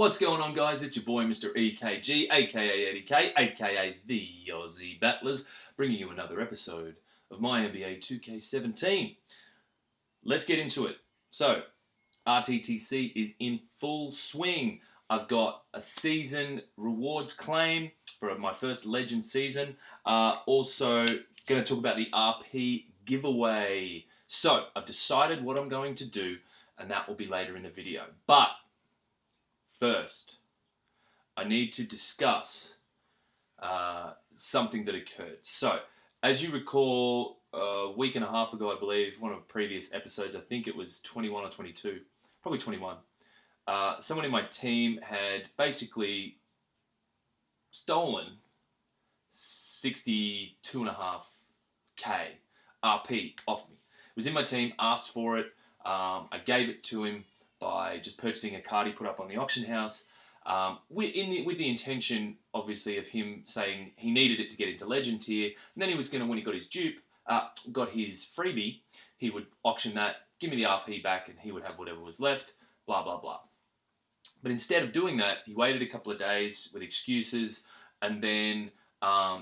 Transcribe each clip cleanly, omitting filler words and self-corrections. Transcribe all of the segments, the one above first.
What's going on, guys? It's your boy, Mr EKG, aka EddyK, aka the AussieBattlerz, bringing you another episode of MyNba2k17. Let's get into it. So, RTTC is in full swing. I've got a season rewards claim for my first Legend season. Also, going to talk about the RP giveaway. So, I've decided what I'm going to do, and that will be later in the video. But first, I need to discuss something that occurred. So, as you recall, a week and a half ago, I believe, one of the previous episodes, I think it was 21 or 22, probably 21, someone in my team had basically stolen 62.5k RP off me. It was in my team, asked for it, I gave it to him by just purchasing a card he put up on the auction house, with the intention, obviously, of him saying he needed it to get into Legend tier, and then he was going to, when he got his dupe, got his freebie, he would auction that, give me the RP back, and he would have whatever was left, blah, blah, blah. But instead of doing that, he waited a couple of days with excuses, and then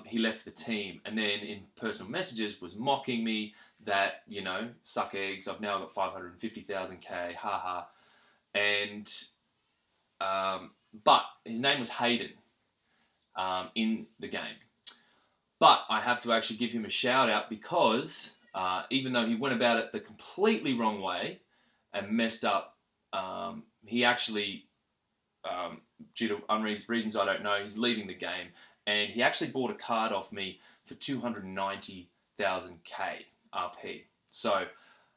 he left the team, and then in personal messages was mocking me that, you know, suck eggs, I've now got 550,000k, haha. And, but his name was Hayden in the game. But I have to actually give him a shout out because even though he went about it the completely wrong way and messed up, he actually, due to reasons I don't know, he's leaving the game, and he actually bought a card off me for 290,000k RP. So,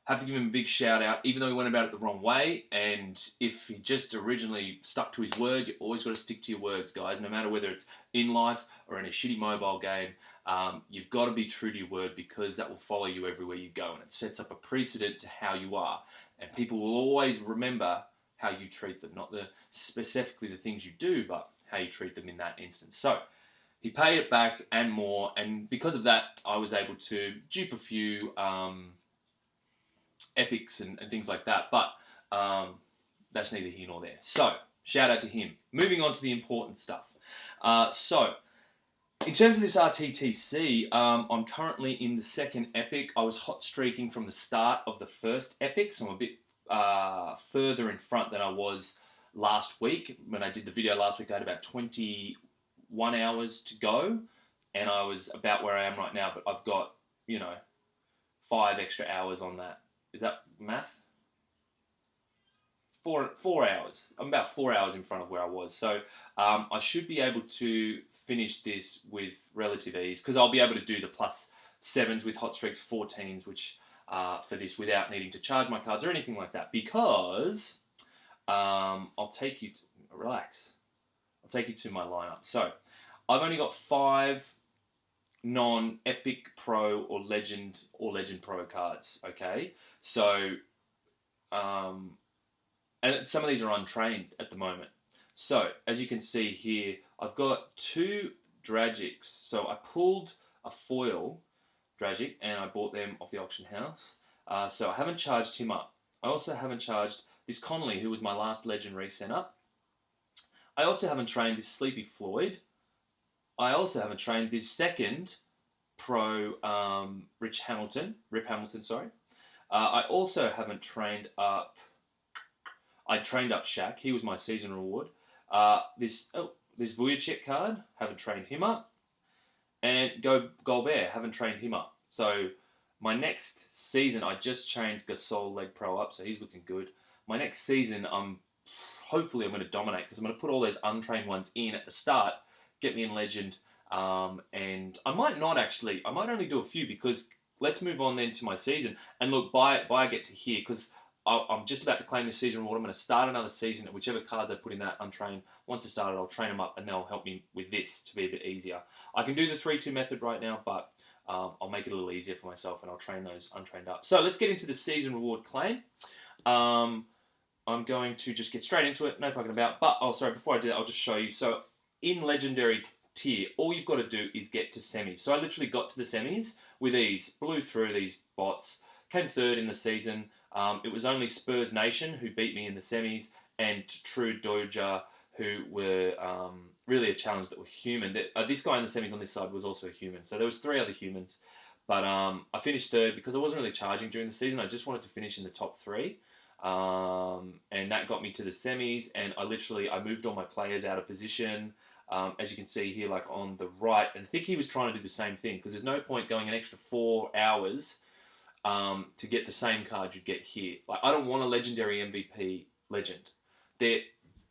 have to give him a big shout out, even though he went about it the wrong way. And if he just originally stuck to his word, you always got to stick to your words, guys. No matter whether it's in life or in a shitty mobile game, you've got to be true to your word, because that will follow you everywhere you go, and it sets up a precedent to how you are. And people will always remember how you treat them, not specifically the things you do, but how you treat them in that instance. So, he paid it back and more, and because of that, I was able to dupe a few epics and things like that, but that's neither here nor there. So, shout out to him. Moving on to the important stuff. So, in terms of this RTTC, I'm currently in the second epic. I was hot streaking from the start of the first epic, so I'm a bit further in front than I was last week. When I did the video last week, I had about 21 hours to go, and I was about where I am right now, but I've got, you know, 5 extra hours on that. Is that math? 4 hours. I'm about 4 hours in front of where I was. So I should be able to finish this with relative ease, because I'll be able to do the +7s with hot streaks, 14s, which for this without needing to charge my cards or anything like that. Because I'll take you to, relax. I'll take you to my lineup. So I've only got 5 non-Epic Pro or Legend Pro cards, okay? So, and some of these are untrained at the moment. So, as you can see here, I've got 2 Dragics. So I pulled a foil Dragic and I bought them off the auction house. So I haven't charged him up. I also haven't charged this Connolly, who was my last Legend recent up. I also haven't trained this Sleepy Floyd. I also haven't trained this second Pro Rip Hamilton, sorry. I also haven't trained up, I trained up Shaq, he was my season reward. This Vujicic card, haven't trained him up. And Gobert, haven't trained him up. So my next season, I just trained Gasol Leg Pro up, so he's looking good. My next season, hopefully I'm going to dominate, because I'm going to put all those untrained ones in at the start, get me in Legend, and I might not actually, I might only do a few, because let's move on then to my season, and look, by I get to here, because I'm just about to claim this season reward. I'm going to start another season, and whichever cards I put in that untrained, once I start it, I'll train them up, and they'll help me with this to be a bit easier. I can do the 3-2 method right now, but I'll make it a little easier for myself, and I'll train those untrained up. So let's get into the season reward claim. I'm going to just get straight into it, no fucking about. But, oh, sorry, before I do that, I'll just show you. So, in Legendary tier, all you've got to do is get to semis. So, I literally got to the semis with ease, blew through these bots, came 3rd in the season. It was only Spurs Nation who beat me in the semis, and True Doja, who were really a challenge that were human. This guy in the semis on this side was also a human. So there was 3 other humans. But I finished 3rd because I wasn't really charging during the season. I just wanted to finish in the top 3. And that got me to the semis. And I moved all my players out of position. As you can see here, like on the right. And I think he was trying to do the same thing, because there's no point going an extra 4 hours to get the same card you get here. Like, I don't want a legendary MVP legend. They're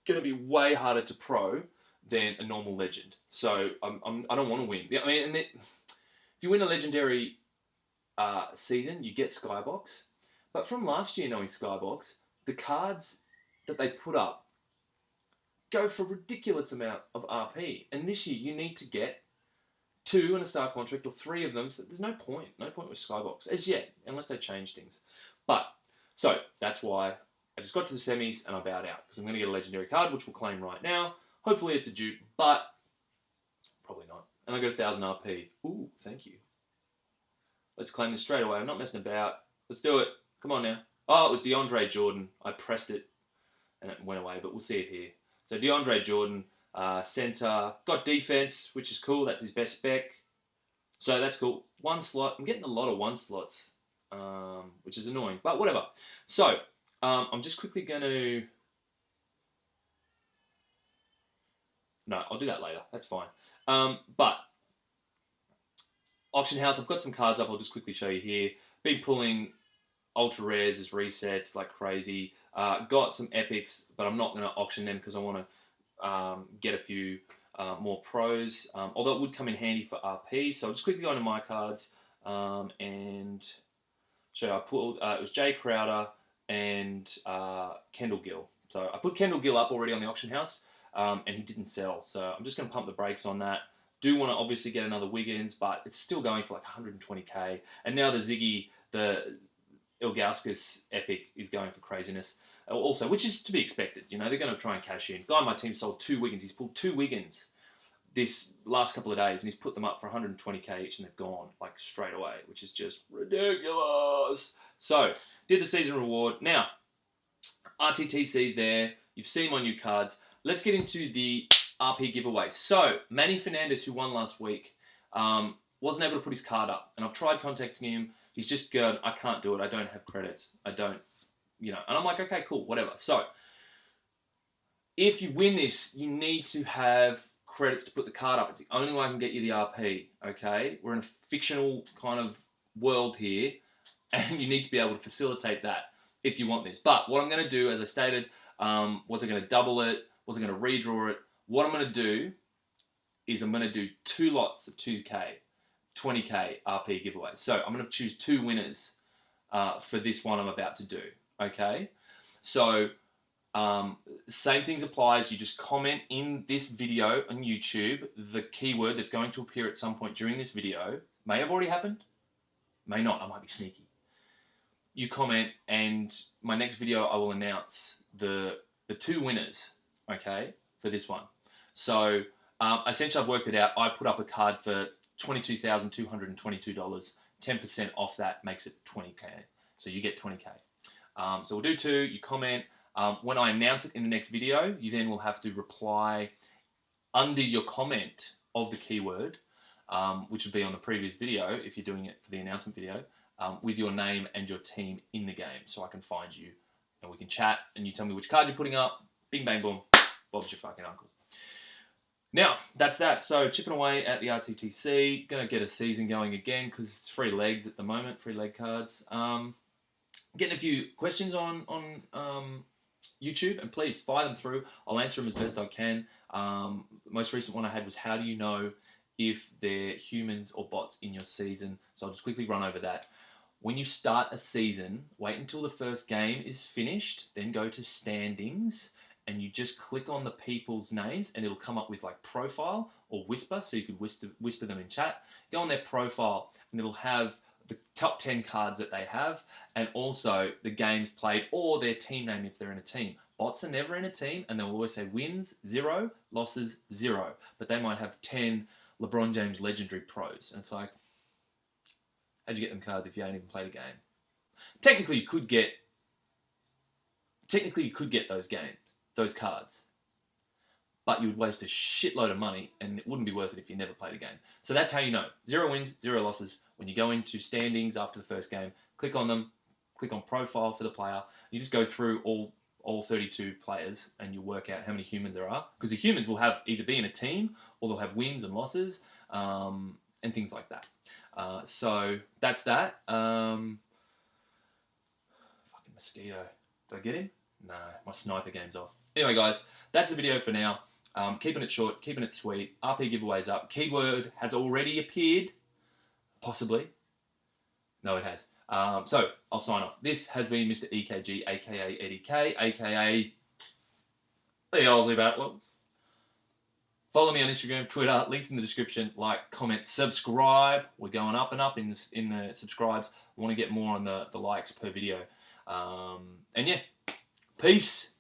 going to be way harder to pro than a normal legend. So I don't want to win. I mean, if you win a legendary season, you get Skybox. But from last year, knowing Skybox, the cards that they put up go for a ridiculous amount of RP. And this year, you need to get 2 in a star contract or 3 of them. So there's no point with Skybox as yet, unless they change things. But so that's why I just got to the semis and I bowed out, because I'm going to get a legendary card, which we'll claim right now. Hopefully it's a dupe, but probably not. And I got 1,000 RP. Ooh, thank you. Let's claim this straight away. I'm not messing about. Let's do it. Come on now. Oh, it was DeAndre Jordan. I pressed it and it went away, but we'll see it here. So DeAndre Jordan, center, got defense, which is cool. That's his best spec. So that's cool. 1 slot. I'm getting a lot of 1 slots, which is annoying, but whatever. So I'm just quickly going to... No, I'll do that later. That's fine. But Auction House, I've got some cards up. I'll just quickly show you here. Been pulling ultra rares as resets like crazy. Got some epics, but I'm not going to auction them because I want to get a few more pros. Although it would come in handy for RP. So I'll just quickly go into my cards and show you. I pulled, it was Jay Crowder and Kendall Gill. So I put Kendall Gill up already on the Auction House, and he didn't sell. So I'm just going to pump the brakes on that. Do want to obviously get another Wiggins, but it's still going for like 120k. And now the Ziggy, the Ilgauskas epic is going for craziness also, which is to be expected. You know, they're going to try and cash in. Guy on my team sold 2 Wiggins. He's pulled 2 Wiggins this last couple of days, and he's put them up for 120k each, and they've gone like straight away, which is just ridiculous. So, did the season reward. Now, RTTC's there. You've seen my new cards. Let's get into the RP giveaway. So, Manny Fernandez, who won last week, wasn't able to put his card up, and I've tried contacting him. He's just going, I can't do it. I don't have credits. I don't, you know. And I'm like, okay, cool, whatever. So, if you win this, you need to have credits to put the card up. It's the only way I can get you the RP, okay? We're in a fictional kind of world here, and you need to be able to facilitate that if you want this. But what I'm going to do, as I stated, was I going to double it? Was I going to redraw it? What I'm going to do is I'm going to do 2 lots of 2K, 20k RP giveaways. So I'm going to choose 2 winners for this one I'm about to do, okay? So same things applies. You just comment in this video on YouTube the keyword that's going to appear at some point during this video. May have already happened, may not. I might be sneaky. You comment, and my next video I will announce the 2 winners, okay, for this one. So essentially I've worked it out. I put up a card for $22,222. 10% off that makes it 20k. So you get 20k. So we'll do 2. You comment. When I announce it in the next video, you then will have to reply under your comment of the keyword, which would be on the previous video if you're doing it for the announcement video, with your name and your team in the game, so I can find you and we can chat and you tell me which card you're putting up. Bing, bang, boom. Bob's your fucking uncle. Now, that's that. So, chipping away at the RTTC. Going to get a season going again because it's free legs at the moment, free leg cards. Getting a few questions on YouTube, and please fire them through. I'll answer them as best I can. Most recent one I had was, how do you know if they're humans or bots in your season? So I'll just quickly run over that. When you start a season, wait until the first game is finished, then go to standings, and you just click on the people's names, and it'll come up with like profile or whisper, so you could whisper them in chat. Go on their profile, and it'll have the top 10 cards that they have, and also the games played or their team name if they're in a team. Bots are never in a team, and they'll always say wins 0, losses 0, but they might have 10 LeBron James legendary pros, and it's like, how'd you get them cards if you ain't even played a game? Technically, you could get those games, those cards, but you would waste a shitload of money, and it wouldn't be worth it if you never played a game. So that's how you know. 0 wins, 0 losses. When you go into standings after the first game, click on them, click on profile for the player. You just go through all 32 players, and you work out how many humans there are. Because the humans will have either be in a team, or they'll have wins and losses, and things like that. So that's that. Fucking mosquito. Did I get him? No, my sniper game's off. Anyway, guys, that's the video for now. Keeping it short, keeping it sweet. RP giveaways up. Keyword has already appeared. Possibly. No, it has. So, I'll sign off. This has been Mr EKG, aka EddyK, aka the AussieBattlerz. Follow me on Instagram, Twitter, links in the description. Like, comment, subscribe. We're going up and up in the subscribes. I want to get more on the likes per video. And yeah, peace.